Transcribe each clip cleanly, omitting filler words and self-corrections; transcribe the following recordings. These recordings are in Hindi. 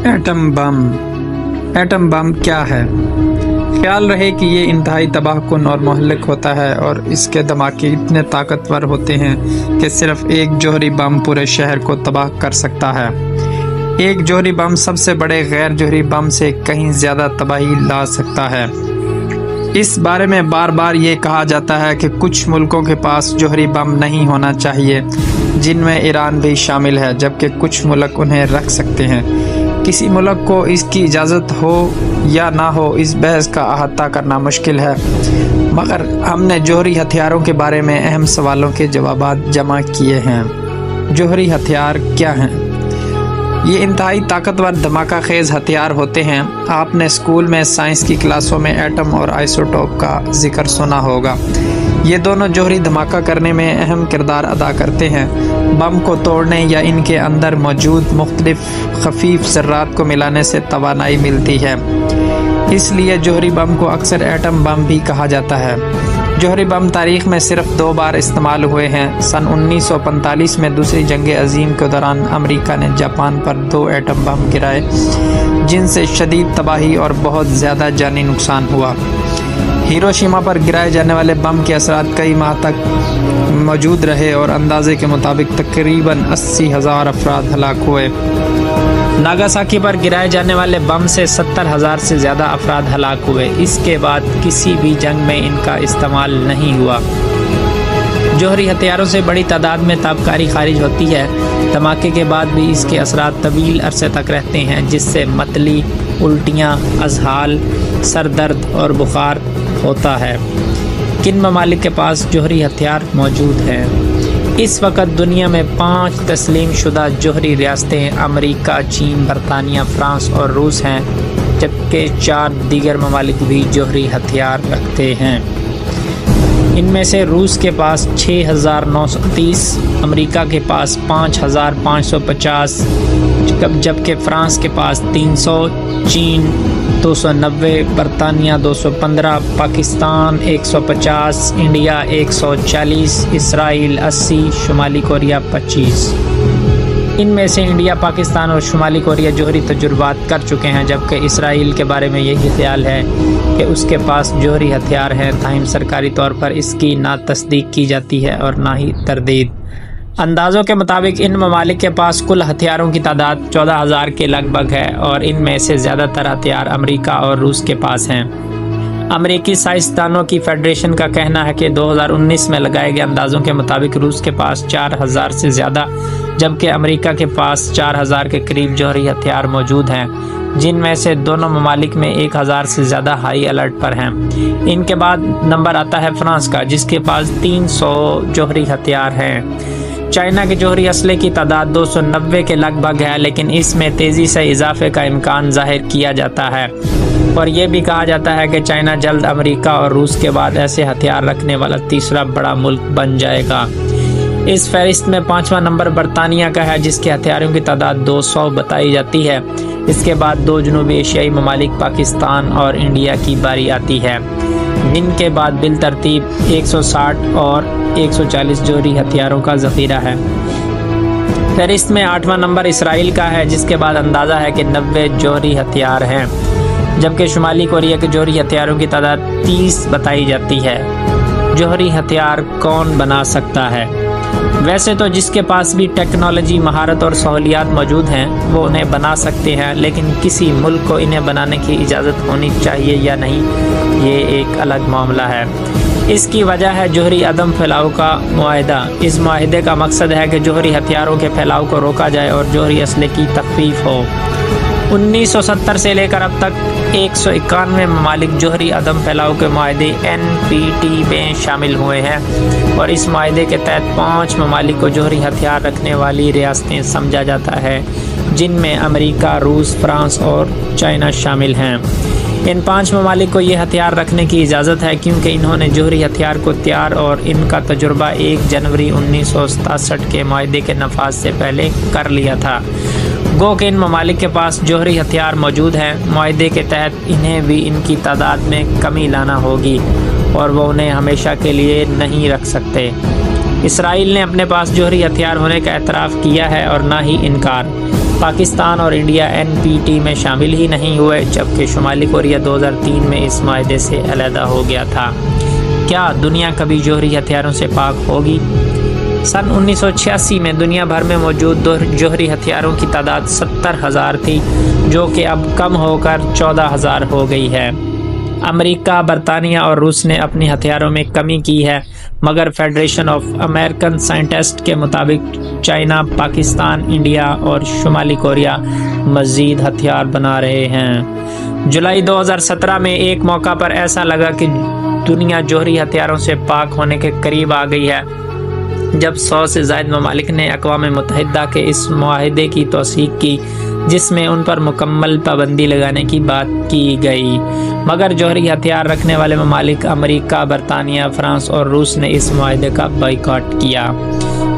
Atom bomb. एटम बम क्या है? ख्याल रहे कि ये इंतहाई तबाहकुन और मुहल्लिक होता है और इसके धमाके इतने ताकतवर होते हैं कि सिर्फ एक जौहरी बम पूरे शहर को तबाह कर सकता है। एक जौहरी बम सबसे बड़े गैर जौहरी बम से कहीं ज़्यादा तबाही ला सकता है। इस बारे में बार बार ये कहा जाता है कि कुछ मुल्कों के पास जौहरी बम नहीं होना चाहिए, जिनमें ईरान भी शामिल है, जबकि कुछ मुल्क उन्हें रख सकते हैं। किसी मुल्क को इसकी इजाज़त हो या ना हो, इस बहस का अहाता करना मुश्किल है, मगर हमने जौहरी हथियारों के बारे में अहम सवालों के जवाब जमा किए हैं। जौहरी हथियार क्या हैं? ये इंतहाई ताकतवर धमाका खेज हथियार होते हैं। आपने स्कूल में साइंस की क्लासों में एटम और आइसोटोप का जिक्र सुना होगा। ये दोनों जौहरी धमाका करने में अहम किरदार अदा करते हैं। बम को तोड़ने या इनके अंदर मौजूद मुख्तलिफ खफीफ ज़र्रात को मिलाने से तवानाई मिलती है, इसलिए जौहरी बम को अक्सर एटम बम भी कहा जाता है। जौहरी बम तारीख़ में सिर्फ 2 बार इस्तेमाल हुए हैं। सन 1945 में दूसरी जंग अजीम के दौरान अमेरिका ने जापान पर 2 एटम बम गिराए, जिनसे शदीद तबाही और बहुत ज़्यादा जानी नुकसान हुआ। हिरोशिमा पर गिराए जाने वाले बम के असरात कई माह तक मौजूद रहे और अंदाजे के मुताबिक तकरीबन 80,000 अफराद हलाक हुए। नागासाकी पर गिराए जाने वाले बम से 70,000 से ज़्यादा अफराद हलाक हुए। इसके बाद किसी भी जंग में इनका इस्तेमाल नहीं हुआ। जौहरी हथियारों से बड़ी तादाद में ताबकारी खारिज होती है। धमाके के बाद भी इसके असरात तवील अरसे तक रहते हैं, जिससे मतली, उल्टियाँ, अजहाल, सर दर्द और बुखार होता है। किन ममालिक के पास जौहरी हथियार मौजूद हैं? इस वक्त दुनिया में 5 तस्लीम शुदा जौहरी रियासतें अमेरिका, चीन, बरतानिया, फ्रांस और रूस हैं, जबकि 4 दीगर ममालिक भी जौहरी हथियार रखते हैं। इनमें से रूस के पास 6,930, अमेरिका के पास 5,550, जबकि फ्रांस के पास 300, चीन 290, बरतानिया 215, पाकिस्तान 150, इंडिया 140, इसराइल 80, शुमाली कोरिया 25। इनमें से इंडिया, पाकिस्तान और शुमाली कोरिया जौहरी तजुर्बात कर चुके हैं, जबकि इसराइल के बारे में यही ख्याल है कि उसके पास जौहरी हथियार हैं, ताहम सरकारी तौर पर इसकी ना तस्दीक की जाती है और ना ही तरदीद। अंदाज़ों के मुताबिक इन ममालिक के पास कुल हथियारों की तादाद 14,000 के लगभग है और इनमें से ज़्यादातर हथियार अमेरिका और रूस के पास हैं। अमेरिकी साइंसदानों की फेडरेशन का कहना है कि 2019 में लगाए गए अंदाज़ों के मुताबिक रूस के पास 4,000 से ज़्यादा, जबकि अमेरिका के पास 4,000 के करीब जौहरी हथियार मौजूद हैं, जिनमें से दोनों ममालिक में 1,000 से ज़्यादा हाई अलर्ट पर हैं। इनके बाद नंबर आता है फ्रांस का, जिसके पास 300 जौहरी हथियार हैं। चाइना के जौहरी असले की तादाद 290 के लगभग है, लेकिन इसमें तेज़ी से इजाफे का इम्कान जाहिर किया जाता है और ये भी कहा जाता है कि चाइना जल्द अमेरिका और रूस के बाद ऐसे हथियार रखने वाला तीसरा बड़ा मुल्क बन जाएगा। इस फहरिस्त में 5वां नंबर बरतानिया का है, जिसके हथियारों की तादाद 200 बताई जाती है। इसके बाद 2 जनूबी एशियाई ममालिक पाकिस्तान और इंडिया की बारी आती है, जिनके बाद बिल तरतीब 160 और 140 जौहरी हथियारों का ज़ख़ीरा है। फहरिस्त में 8वां नंबर इसराइल का है, जिसके बाद अंदाज़ा है कि 90 जौहरी हथियार हैं, जबकि शुमाली कोरिया के जौहरी हथियारों की तादाद 30 बताई जाती है। जौहरी हथियार कौन बना सकता है? वैसे तो जिसके पास भी टेक्नोलॉजी, महारत और सहूलियात मौजूद हैं वो उन्हें बना सकते हैं, लेकिन किसी मुल्क को इन्हें बनाने की इजाज़त होनी चाहिए या नहीं, ये एक अलग मामला है। इसकी वजह है जौहरी अदम फैलाव का मुआहदा। इस मुआहदे का मकसद है कि जौहरी हथियारों के फैलाव को रोका जाए और जौहरी असले की तख़फ़ीफ़ हो। 1970 से लेकर अब तक 191 ममालिक जौहरी अदम फैलाव के मुआहदे NPT में शामिल हुए हैं और इस मुआहदे के तहत 5 ममालिक को जौहरी हथियार रखने वाली रियासतें समझा जाता है, जिनमें अमेरिका, रूस, फ्रांस और चाइना शामिल हैं। इन 5 ममालिक को ये हथियार रखने की इजाज़त है क्योंकि इन्होंने जौहरी हथियार को तैयार और इनका तजुर्बा 1 जनवरी 1967 के मुआहदे के नफाज से पहले कर लिया था। गो के इन ममालिक के पास जौहरी हथियार मौजूद हैं। मुआहदे के तहत इन्हें भी इनकी तादाद में कमी लाना होगी और वो उन्हें हमेशा के लिए नहीं रख सकते। इसराइल ने अपने पास जौहरी हथियार होने का एतराफ़ किया है और ना ही इनकार। पाकिस्तान और इंडिया NPT में शामिल ही नहीं हुए, जबकि शुमाली कोरिया 2003 में इस माहदे से अलहदा हो गया था। क्या दुनिया कभी जौहरी हथियारों से पाक होगी? सन 1986 में दुनिया भर में मौजूद जौहरी हथियारों की तादाद 70,000 थी, जो कि अब कम होकर 14,000 हो गई है। अमेरिका, बरतानिया और रूस ने अपनी हथियारों में कमी की है, मगर फेडरेशन ऑफ अमेरिकन साइंटिस्ट के मुताबिक चाइना, पाकिस्तान, इंडिया और शुमाली कोरिया मज़ीद हथियार बना रहे हैं। जुलाई 2017 में एक मौका पर ऐसा लगा कि दुनिया जौहरी हथियारों से पाक होने के करीब आ गई है, जब 100 से ज़ायद ममालिक ने अक़वाम मुत्तहिदा के इस मुआहदे की तौसीक़ की, जिसमें उन पर मुकम्मल पाबंदी लगाने की बात की गई। मगर जौहरी हथियार रखने वाले ममालिक अमेरिका, बरतानिया, फ्रांस और रूस ने इस मुआहदे का बाइकॉट किया।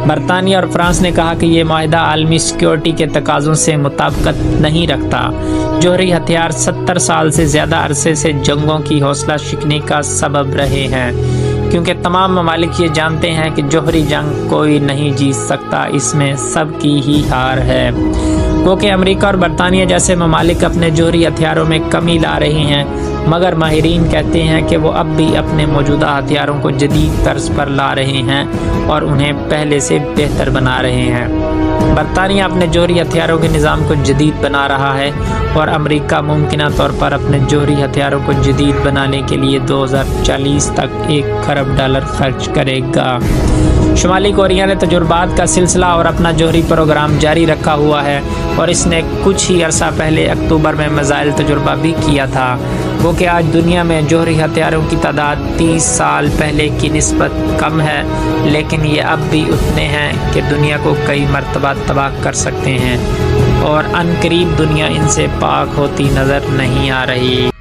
बरतानिया और फ्रांस ने कहा कि ये मुआहदा आलमी सिक्योरिटी के तकाज़ों से मुताबिकत नहीं रखता। जौहरी हथियार 70 साल से ज़्यादा अरसे से जंगों की हौसला शिकनी का सबब रहे हैं, क्योंकि तमाम ममालिक ये जानते हैं कि जौहरी जंग कोई नहीं जीत सकता, इसमें सबकी ही हार है। क्योंकि अमेरिका और बरतानिया जैसे ममालिक अपने जौहरी हथियारों में कमी ला रहे हैं, मगर माहिरीन कहते हैं कि वो अब भी अपने मौजूदा हथियारों को जदीद तर्ज पर ला रहे हैं और उन्हें पहले से बेहतर बना रहे हैं। बरतानिया अपने जौहरी हथियारों के निज़ाम को जदीद बना रहा है और अमेरिका मुमकिना तौर पर अपने जौहरी हथियारों को जदीद बनाने के लिए 2040 तक $1 खरब खर्च करेगा। शुमाली कोरिया ने तजुर्बात का सिलसिला और अपना जौहरी प्रोग्राम जारी रखा हुआ है और इसने कुछ ही अरसा पहले अक्टूबर में मिसाइल तजुर्बा भी किया था। वो कि आज दुनिया में जौहरी हथियारों की तादाद 30 साल पहले की निस्बत कम है, लेकिन ये अब भी उतने हैं कि दुनिया को कई मरतबा तबाह कर सकते हैं और अनकरीब दुनिया इनसे पाक होती नज़र नहीं आ रही।